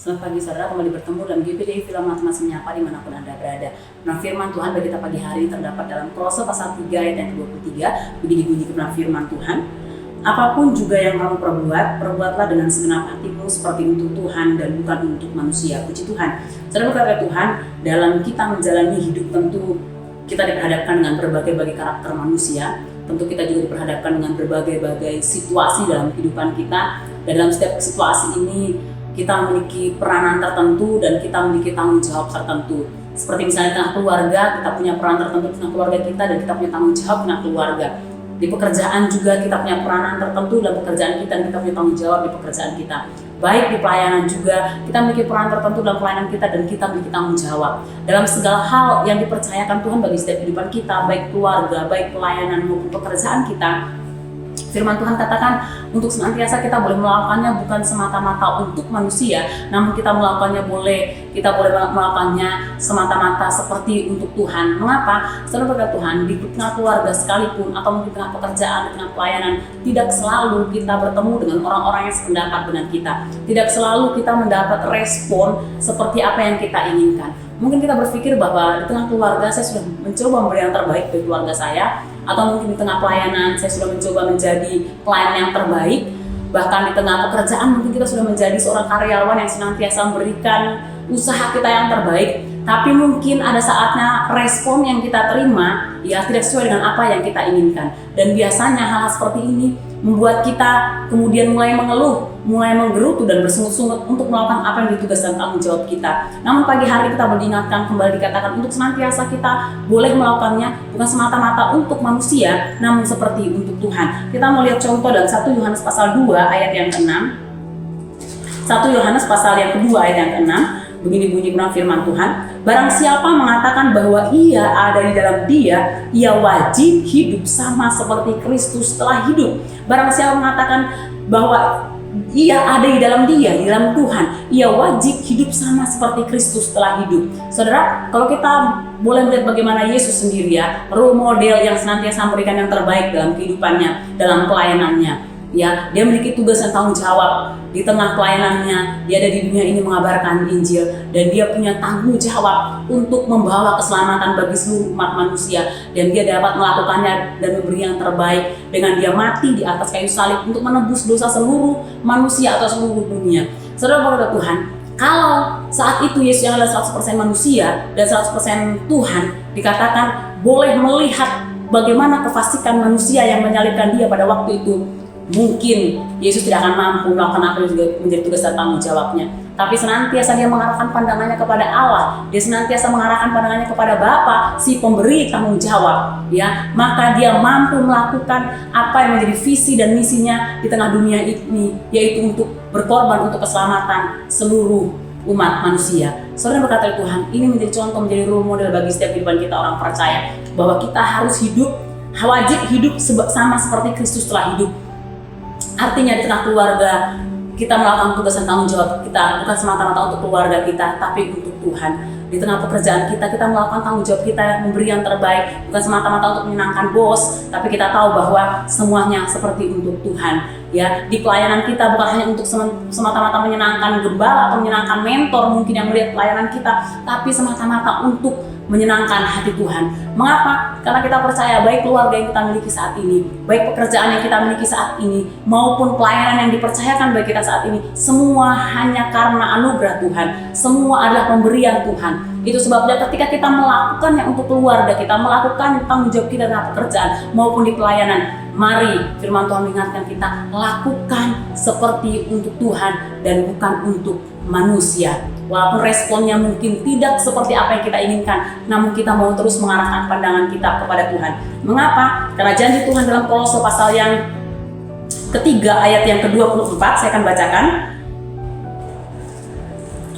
Selamat pagi saudara, kembali bertemu dalam GPDI Film Mas Menyapa dimanapun Anda berada. Nah, firman Tuhan bagi kita pagi hari terdapat dalam Kolose pasal 3 ayat yang ke-23. Begini bunyi firman Tuhan. Apapun juga yang kamu perbuat, perbuatlah dengan segenap hatimu seperti untuk Tuhan dan bukan untuk manusia. Puji Tuhan. Saudara berkata Tuhan, dalam kita menjalani hidup tentu kita diperhadapkan dengan berbagai-bagai karakter manusia. Tentu kita juga diperhadapkan dengan berbagai-bagai situasi dalam kehidupan kita. Dan dalam setiap situasi ini kita memiliki peranan tertentu dan kita memiliki tanggung jawab tertentu. Seperti misalnya tengah keluarga, kita punya peran tertentu tengah keluarga kita dan kita punya tanggung jawab tengah keluarga. Di pekerjaan juga kita punya peranan tertentu dalam pekerjaan kita dan kita punya tanggung jawab di pekerjaan kita. Baik di pelayanan juga, kita memiliki peran tertentu dalam pelayanan kita dan kita memiliki tanggung jawab. Dalam segala hal yang dipercayakan Tuhan bagi setiap kehidupan kita, baik keluarga, baik pelayanan maupun pekerjaan kita, firman Tuhan katakan untuk senantiasa kita boleh melakukannya bukan semata-mata untuk manusia, namun kita melakukannya kita boleh melakukannya semata-mata seperti untuk Tuhan. Mengapa? Saudara berkat Tuhan, di tengah keluarga sekalipun atau mungkin tengah pekerjaan, di tengah pelayanan, tidak selalu kita bertemu dengan orang-orang yang sependapat dengan kita. Tidak selalu kita mendapat respon seperti apa yang kita inginkan. Mungkin kita berpikir bahwa di tengah keluarga saya sudah mencoba memberi yang terbaik bagi keluarga saya, atau mungkin di tengah pelayanan saya sudah mencoba menjadi pelayan yang terbaik, bahkan di tengah pekerjaan mungkin kita sudah menjadi seorang karyawan yang senantiasa memberikan usaha kita yang terbaik, tapi mungkin ada saatnya respon yang kita terima ya tidak sesuai dengan apa yang kita inginkan. Dan biasanya hal seperti ini membuat kita kemudian mulai mengeluh, mulai menggerutu dan bersungut-sungut untuk melakukan apa yang ditugas dan tanggung jawab kita. Namun pagi hari kita diingatkan kembali, dikatakan untuk senantiasa kita boleh melakukannya bukan semata-mata untuk manusia, namun seperti untuk Tuhan. Kita mau lihat contoh dalam 1 Yohanes pasal 2 ayat yang ke-6. 1 Yohanes pasal yang kedua ayat yang ke-6. Begini bunyi firman Tuhan, barang siapa mengatakan bahwa ia ada di dalam Dia, ia wajib hidup sama seperti Kristus telah hidup. Barang siapa mengatakan bahwa ia ada di dalam Dia, di dalam Tuhan, ia wajib hidup sama seperti Kristus telah hidup. Saudara, kalau kita boleh melihat bagaimana Yesus sendiri ya, role model yang senantiasa memberikan yang terbaik dalam kehidupannya, dalam pelayanannya. Ya, dia memiliki tugas dan tanggung jawab di tengah pelayanannya. Dia ada di dunia ini mengabarkan Injil dan dia punya tanggung jawab untuk membawa keselamatan bagi seluruh umat manusia, dan dia dapat melakukannya dan memberi yang terbaik dengan dia mati di atas kayu salib untuk menebus dosa seluruh manusia atau seluruh dunia. Saudara berkat Tuhan, kalau saat itu Yesus yang adalah 100% manusia dan 100% Tuhan dikatakan boleh melihat bagaimana kefasikan manusia yang menyalibkan dia pada waktu itu, mungkin Yesus tidak akan mampu melakukan apa yang juga menjadi tugas dan tanggung jawabnya. Tapi senantiasa dia mengarahkan pandangannya kepada Allah. Dia senantiasa mengarahkan pandangannya kepada Bapa, si pemberi tanggung jawab. Ya, maka dia mampu melakukan apa yang menjadi visi dan misinya di tengah dunia ini, yaitu untuk berkorban untuk keselamatan seluruh umat manusia. Saudara berkata Tuhan, ini menjadi contoh, menjadi role model bagi setiap kehidupan kita orang percaya, bahwa kita harus hidup, wajib hidup sama seperti Kristus telah hidup. Artinya di tengah keluarga kita melakukan tugas dan tanggung jawab kita bukan semata-mata untuk keluarga kita, tapi untuk Tuhan. Di tengah pekerjaan kita melakukan tanggung jawab kita, memberi yang terbaik bukan semata-mata untuk menyenangkan bos, tapi kita tahu bahwa semuanya seperti untuk Tuhan. Ya, di pelayanan kita bukan hanya untuk semata-mata menyenangkan gembala atau menyenangkan mentor mungkin yang melihat pelayanan kita, tapi semata-mata untuk menyenangkan hati Tuhan. Mengapa? Karena kita percaya baik keluarga yang kita miliki saat ini, baik pekerjaan yang kita miliki saat ini, maupun pelayanan yang dipercayakan bagi kita saat ini, semua hanya karena anugerah Tuhan. Semua adalah pemberian Tuhan. Itu sebabnya ketika kita melakukannya untuk keluarga kita, melakukan tanggung jawab kita dalam pekerjaan maupun di pelayanan, mari firman Tuhan mengingatkan kita, lakukan seperti untuk Tuhan dan bukan untuk manusia. Walaupun responnya mungkin tidak seperti apa yang kita inginkan, namun kita mau terus mengarahkan pandangan kita kepada Tuhan. Mengapa? Karena janji Tuhan dalam Kolose pasal yang ketiga ayat yang ke-24, saya akan bacakan.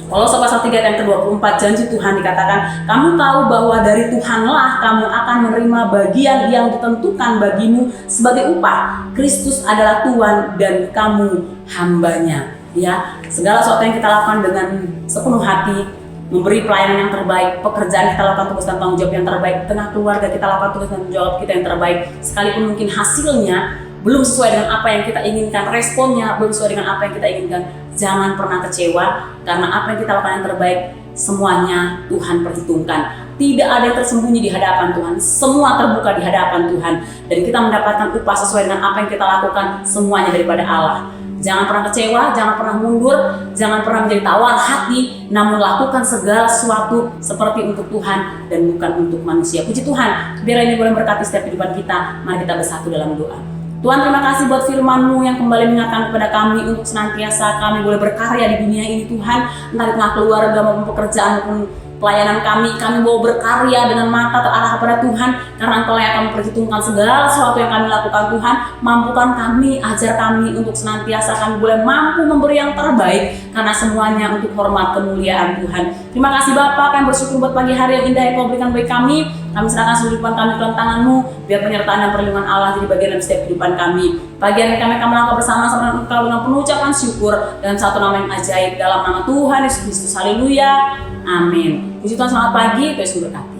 Kolose pasal 3 ayat yang ke-24, janji Tuhan dikatakan, kamu tahu bahwa dari Tuhanlah kamu akan menerima bagian yang ditentukan bagimu sebagai upah. Kristus adalah Tuhan dan kamu hambanya. Ya, segala sesuatu yang kita lakukan dengan sepenuh hati, memberi pelayanan yang terbaik, pekerjaan kita lakukan tugas dan tanggung jawab yang terbaik, tengah keluarga kita lakukan tugas dan tanggung jawab kita yang terbaik, sekalipun mungkin hasilnya belum sesuai dengan apa yang kita inginkan, responnya belum sesuai dengan apa yang kita inginkan, Jangan pernah kecewa, karena apa yang kita lakukan yang terbaik, semuanya Tuhan perhitungkan. Tidak ada yang tersembunyi di hadapan Tuhan, semua terbuka di hadapan Tuhan. Dan kita mendapatkan upah sesuai dengan apa yang kita lakukan, semuanya daripada Allah. Jangan pernah kecewa, jangan pernah mundur, jangan pernah menjadi tawar hati, namun lakukan segala sesuatu seperti untuk Tuhan dan bukan untuk manusia. Puji Tuhan, biar ini boleh berkati setiap kehidupan kita. Mari kita bersatu dalam doa. Tuhan, terima kasih buat firman-Mu yang kembali mengingatkan kepada kami untuk senantiasa kami boleh berkarya di dunia ini Tuhan. Entah di tengah keluarga maupun pekerjaan maupun pelayanan kami mau berkarya dengan mata terarah kepada Tuhan, karena Engkau yang akan memperhitungkan segala sesuatu yang kami lakukan Tuhan. Mampukan kami, ajar kami untuk senantiasa kami boleh mampu memberi yang terbaik, karena semuanya untuk hormat kemuliaan Tuhan. Terima kasih Bapa, kami bersyukur buat pagi hari yang indah yang Kau berikan bagi kami. Kami serahkan seluruh kehidupan kami ke dalam tangan-Mu, biar penyertaan dan perlindungan Allah jadi bagian dari setiap kehidupan kami. Pagi hari kami akan melangkah bersama-sama dengan Engkau dengan penuh ucapan syukur dalam satu nama yang ajaib, dalam nama Tuhan Yesus Kristus. Haleluya. Amin. Puji Tuhan, selamat pagi, Tuhan berkati.